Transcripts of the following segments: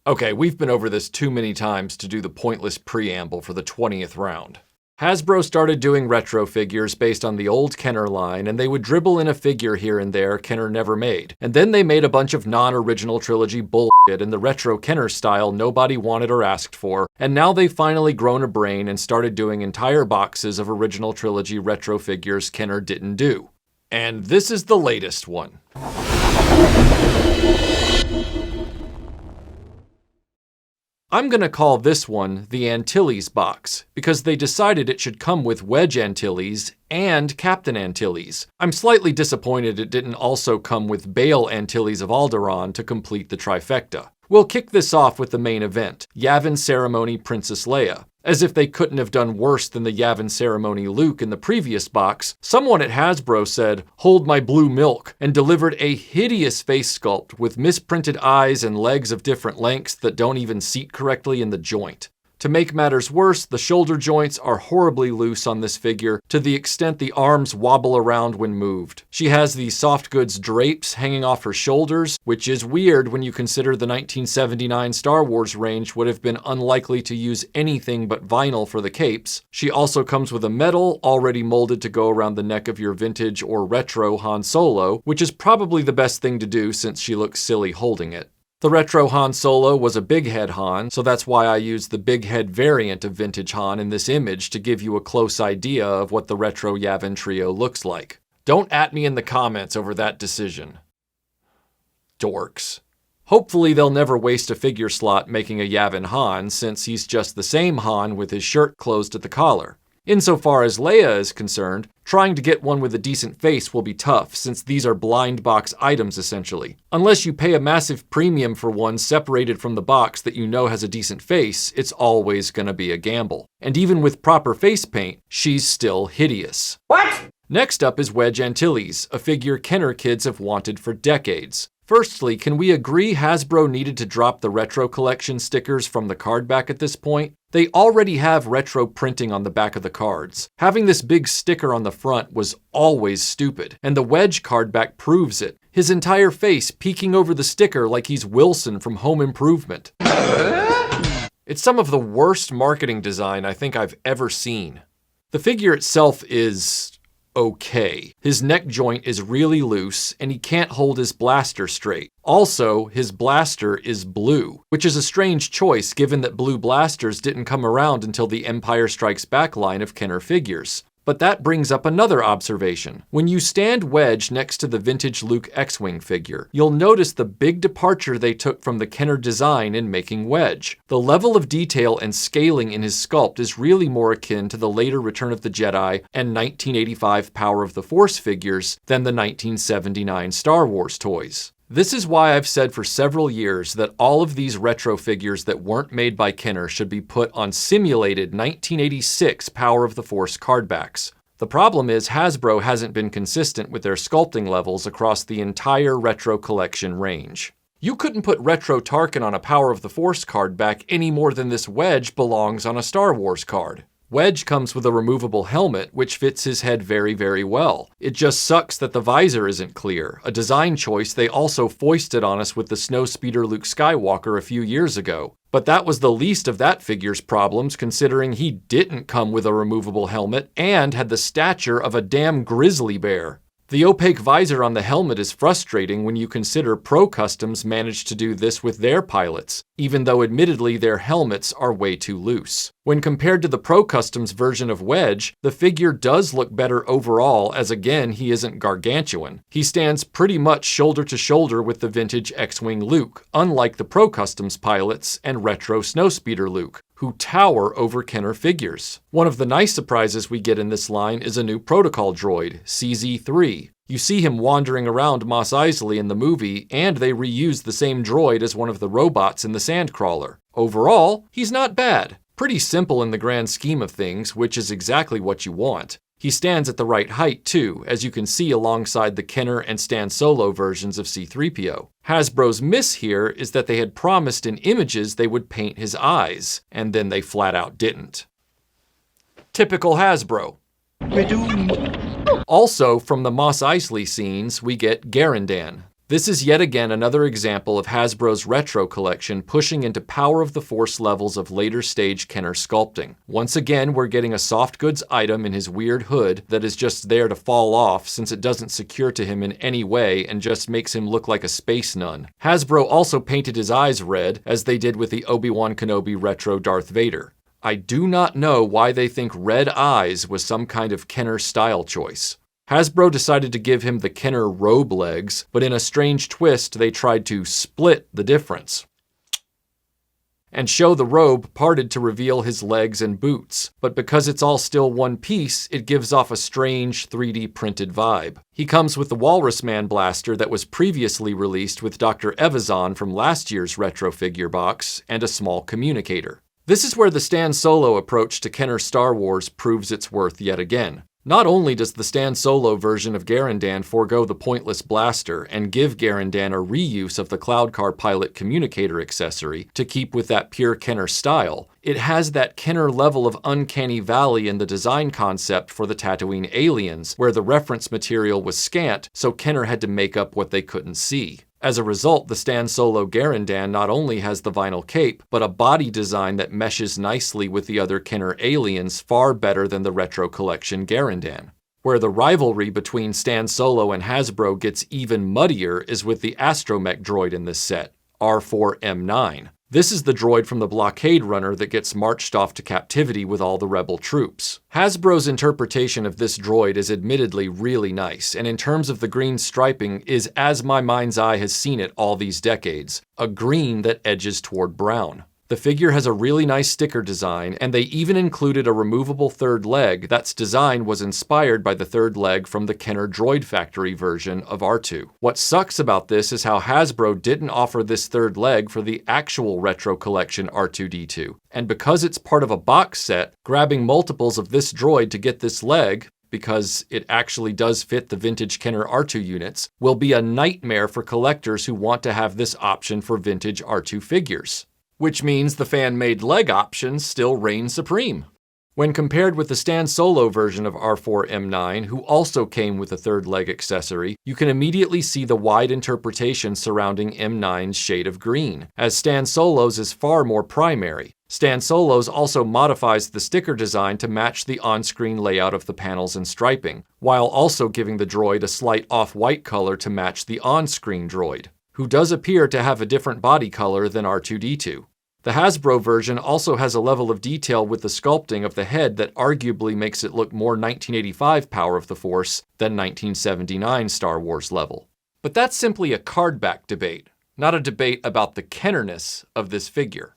Okay, we've been over this too many times to do the pointless preamble for the 20th round. Hasbro started doing retro figures based on the old Kenner line, and they would dribble in a figure here and there Kenner never made. And then they made a bunch of non-original trilogy bullshit in the retro Kenner style nobody wanted or asked for, and now they've finally grown a brain and started doing entire boxes of original trilogy retro figures Kenner didn't do. And this is the latest one. I'm gonna call this one the Antilles box, because they decided it should come with Wedge Antilles and Captain Antilles. I'm slightly disappointed it didn't also come with Bail Antilles of Alderaan to complete the trifecta. We'll kick this off with the main event, Yavin Ceremony Princess Leia. As if they couldn't have done worse than the Yavin Ceremony Luke in the previous box, someone at Hasbro said, "Hold my blue milk," and delivered a hideous face sculpt with misprinted eyes and legs of different lengths that don't even seat correctly in the joint. To make matters worse, the shoulder joints are horribly loose on this figure, to the extent the arms wobble around when moved. She has these soft goods drapes hanging off her shoulders, which is weird when you consider the 1979 Star Wars range would have been unlikely to use anything but vinyl for the capes. She also comes with a medal already molded to go around the neck of your vintage or retro Han Solo, which is probably the best thing to do since she looks silly holding it. The retro Han Solo was a big head Han, so that's why I used the big head variant of vintage Han in this image to give you a close idea of what the retro Yavin trio looks like. Don't at me in the comments over that decision. Dorks. Hopefully they'll never waste a figure slot making a Yavin Han, since he's just the same Han with his shirt closed at the collar. Insofar as Leia is concerned, trying to get one with a decent face will be tough, since these are blind box items essentially. Unless you pay a massive premium for one separated from the box that you know has a decent face, it's always gonna be a gamble. And even with proper face paint, she's still hideous. What? Next up is Wedge Antilles, a figure Kenner kids have wanted for decades. Firstly, can we agree Hasbro needed to drop the retro collection stickers from the card back at this point? They already have retro printing on the back of the cards. Having this big sticker on the front was always stupid, and the Wedge card back proves it. His entire face peeking over the sticker like he's Wilson from Home Improvement. It's some of the worst marketing design I think I've ever seen. The figure itself is okay. His neck joint is really loose, and he can't hold his blaster straight. Also, his blaster is blue, which is a strange choice given that blue blasters didn't come around until the Empire Strikes Back line of Kenner figures. But that brings up another observation. When you stand Wedge next to the vintage Luke X-Wing figure, you'll notice the big departure they took from the Kenner design in making Wedge. The level of detail and scaling in his sculpt is really more akin to the later Return of the Jedi and 1985 Power of the Force figures than the 1979 Star Wars toys. This is why I've said for several years that all of these retro figures that weren't made by Kenner should be put on simulated 1986 Power of the Force cardbacks. The problem is Hasbro hasn't been consistent with their sculpting levels across the entire retro collection range. You couldn't put retro Tarkin on a Power of the Force card back any more than this Wedge belongs on a Star Wars card. Wedge comes with a removable helmet, which fits his head very, very well. It just sucks that the visor isn't clear, a design choice they also foisted on us with the Snowspeeder Luke Skywalker a few years ago. But that was the least of that figure's problems, considering he didn't come with a removable helmet and had the stature of a damn grizzly bear. The opaque visor on the helmet is frustrating when you consider Pro Customs managed to do this with their pilots, even though admittedly their helmets are way too loose. When compared to the Pro Customs version of Wedge, the figure does look better overall, as again he isn't gargantuan. He stands pretty much shoulder to shoulder with the vintage X-Wing Luke, unlike the Pro Customs pilots and retro Snowspeeder Luke, who tower over Kenner figures. One of the nice surprises we get in this line is a new protocol droid, CZ3. You see him wandering around Mos Eisley in the movie, and they reused the same droid as one of the robots in the Sandcrawler. Overall, he's not bad. Pretty simple in the grand scheme of things, which is exactly what you want. He stands at the right height too, as you can see alongside the Kenner and Stan Solo versions of C-3PO. Hasbro's miss here is that they had promised in images they would paint his eyes, and then they flat out didn't. Typical Hasbro. We're doomed. Also, from the Mos Eisley scenes, we get Garindan. This is yet again another example of Hasbro's retro collection pushing into power of the force levels of later stage Kenner sculpting. Once again, we're getting a soft goods item in his weird hood that is just there to fall off since it doesn't secure to him in any way and just makes him look like a space nun. Hasbro also painted his eyes red, as they did with the Obi-Wan Kenobi retro Darth Vader. I do not know why they think red eyes was some kind of Kenner style choice. Hasbro decided to give him the Kenner robe legs, but in a strange twist they tried to split the difference and show the robe parted to reveal his legs and boots, but because it's all still one piece, it gives off a strange 3D printed vibe. He comes with the Walrus Man blaster that was previously released with Dr. Evazan from last year's retro figure box, and a small communicator. This is where the Stan Solo approach to Kenner Star Wars proves its worth yet again. Not only does the Stan Solo version of Garindan forego the pointless blaster and give Garindan a reuse of the Cloud Car Pilot communicator accessory to keep with that pure Kenner style, it has that Kenner level of uncanny valley in the design concept for the Tatooine aliens, where the reference material was scant, so Kenner had to make up what they couldn't see. As a result, the Stan Solo Garindan not only has the vinyl cape, but a body design that meshes nicely with the other Kenner aliens far better than the retro collection Garindan. Where the rivalry between Stan Solo and Hasbro gets even muddier is with the astromech droid in this set, R4M9. This is the droid from the blockade runner that gets marched off to captivity with all the rebel troops. Hasbro's interpretation of this droid is admittedly really nice, and in terms of the green striping is as my mind's eye has seen it all these decades, a green that edges toward brown. The figure has a really nice sticker design, and they even included a removable third leg that's design was inspired by the third leg from the Kenner Droid Factory version of R2. What sucks about this is how Hasbro didn't offer this third leg for the actual retro collection R2-D2, and because it's part of a box set, grabbing multiples of this droid to get this leg, because it actually does fit the vintage Kenner R2 units, will be a nightmare for collectors who want to have this option for vintage R2 figures. Which means the fan-made leg option still reigns supreme. When compared with the Stan Solo version of R4M9, who also came with a third leg accessory, you can immediately see the wide interpretation surrounding M9's shade of green, as Stan Solo's is far more primary. Stan Solo's also modifies the sticker design to match the on-screen layout of the panels and striping, while also giving the droid a slight off-white color to match the on-screen droid, who does appear to have a different body color than R2-D2. The Hasbro version also has a level of detail with the sculpting of the head that arguably makes it look more 1985 Power of the Force than 1979 Star Wars level. But that's simply a cardback debate, not a debate about the Kennerness of this figure.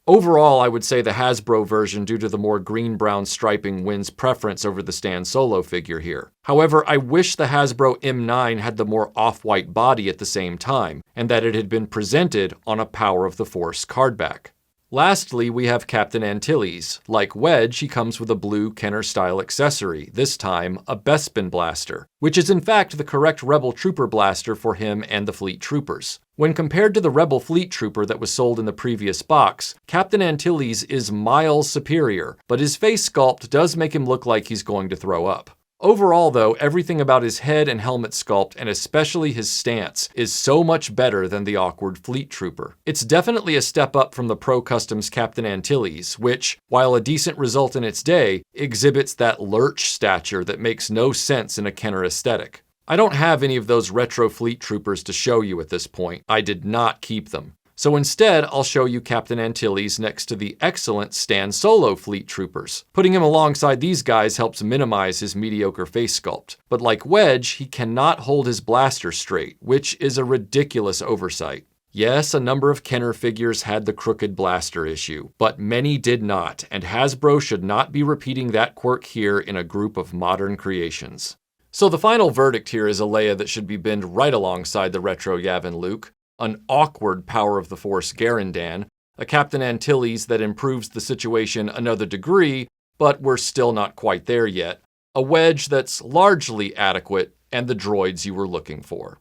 Overall, I would say the Hasbro version, due to the more green-brown striping, wins preference over the Stan Solo figure here. However, I wish the Hasbro M9 had the more off-white body at the same time, and that it had been presented on a Power of the Force cardback. Lastly, we have Captain Antilles. Like Wedge, he comes with a blue Kenner-style accessory, this time a Bespin blaster, which is in fact the correct Rebel Trooper blaster for him and the Fleet Troopers. When compared to the Rebel Fleet Trooper that was sold in the previous box, Captain Antilles is miles superior, but his face sculpt does make him look like he's going to throw up. Overall though, everything about his head and helmet sculpt, and especially his stance, is so much better than the awkward Fleet Trooper. It's definitely a step up from the Pro Customs Captain Antilles, which, while a decent result in its day, exhibits that lurch stature that makes no sense in a Kenner aesthetic. I don't have any of those retro Fleet Troopers to show you at this point. I did not keep them. So instead, I'll show you Captain Antilles next to the excellent Stan Solo Fleet Troopers. Putting him alongside these guys helps minimize his mediocre face sculpt. But like Wedge, he cannot hold his blaster straight, which is a ridiculous oversight. Yes, a number of Kenner figures had the crooked blaster issue, but many did not, and Hasbro should not be repeating that quirk here in a group of modern creations. So the final verdict here is a Leia that should be binned right alongside the retro Yavin Luke, an awkward Power of the Force Garindan, a Captain Antilles that improves the situation another degree, but we're still not quite there yet, a Wedge that's largely adequate, and the droids you were looking for.